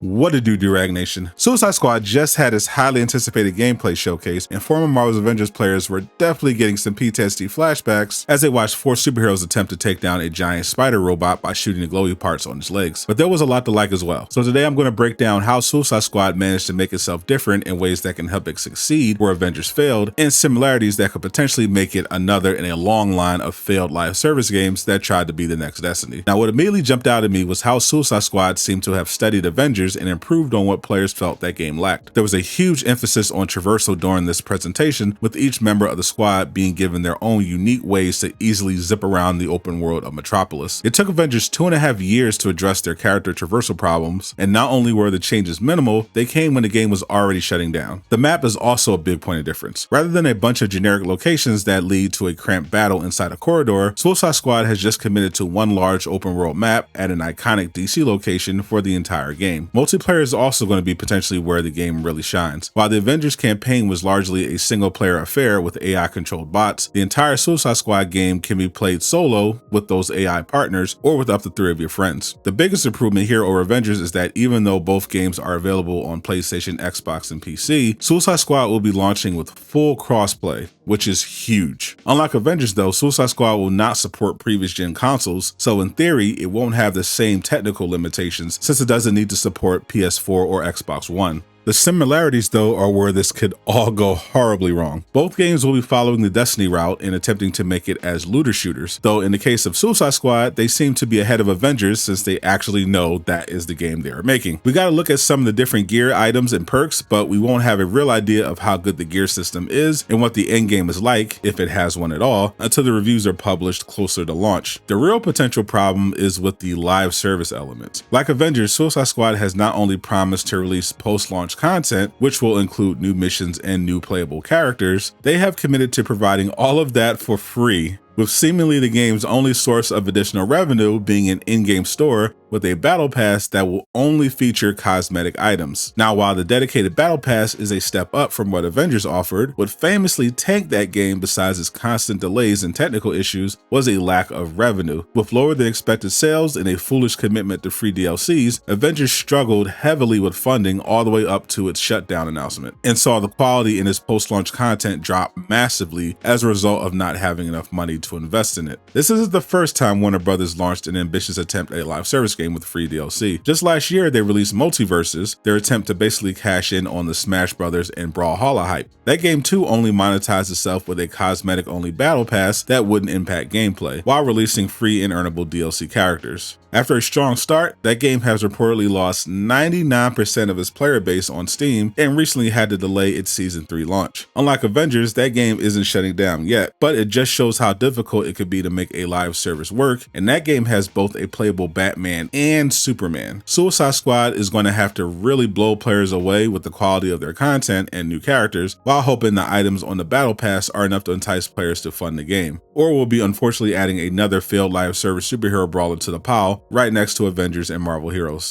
What a do, Durag Nation. Suicide Squad just had its highly anticipated gameplay showcase, and former Marvel's Avengers players were definitely getting some PTSD flashbacks as they watched 4 superheroes attempt to take down a giant spider robot by shooting the glowy parts on its legs. But there was a lot to like as well. So today I'm going to break down how Suicide Squad managed to make itself different in ways that can help it succeed where Avengers failed, and similarities that could potentially make it another in a long line of failed live service games that tried to be the next Destiny. Now, what immediately jumped out at me was how Suicide Squad seemed to have studied Avengers and improved on what players felt that game lacked. There was a huge emphasis on traversal during this presentation, with each member of the squad being given their own unique ways to easily zip around the open world of Metropolis. It took Avengers 2.5 years to address their character traversal problems, and not only were the changes minimal, they came when the game was already shutting down. The map is also a big point of difference. Rather than a bunch of generic locations that lead to a cramped battle inside a corridor, Suicide Squad has just committed to one large open world map at an iconic DC location for the entire game. Multiplayer is also going to be potentially where the game really shines. While the Avengers campaign was largely a single player affair with AI controlled bots, the entire Suicide Squad game can be played solo with those AI partners or with up to 3 of your friends. The biggest improvement here over Avengers is that even though both games are available on PlayStation, Xbox, and PC, Suicide Squad will be launching with full crossplay, which is huge. Unlike Avengers though, Suicide Squad will not support previous gen consoles, so in theory, it won't have the same technical limitations since it doesn't need to support PS4 or Xbox One. The similarities, though, are where this could all go horribly wrong. Both games will be following the Destiny route and attempting to make it as looter shooters, though in the case of Suicide Squad, they seem to be ahead of Avengers since they actually know that is the game they are making. We gotta look at some of the different gear items and perks, but we won't have a real idea of how good the gear system is and what the end game is like, if it has one at all, until the reviews are published closer to launch. The real potential problem is with the live service element. Like Avengers, Suicide Squad has not only promised to release post-launch content, which will include new missions and new playable characters, they have committed to providing all of that for free, with seemingly the game's only source of additional revenue being an in-game store with a battle pass that will only feature cosmetic items. Now, while the dedicated battle pass is a step up from what Avengers offered, what famously tanked that game besides its constant delays and technical issues was a lack of revenue. With lower than expected sales and a foolish commitment to free DLCs, Avengers struggled heavily with funding all the way up to its shutdown announcement, and saw the quality in its post-launch content drop massively as a result of not having enough money to invest in it. This isn't the first time Warner Brothers launched an ambitious attempt at a live service game with free DLC. Just last year, they released Multiverses, their attempt to basically cash in on the Smash Brothers and Brawlhalla hype. That game too only monetized itself with a cosmetic-only battle pass that wouldn't impact gameplay, while releasing free and earnable DLC characters. After a strong start, that game has reportedly lost 99% of its player base on Steam and recently had to delay its Season 3 launch. Unlike Avengers, that game isn't shutting down yet, but it just shows how difficult it could be to make a live service work, and that game has both a playable Batman and Superman. Suicide Squad is going to have to really blow players away with the quality of their content and new characters, while hoping the items on the Battle Pass are enough to entice players to fund the game, or will be unfortunately adding another failed live service superhero brawler to the pile, right next to Avengers and Marvel heroes.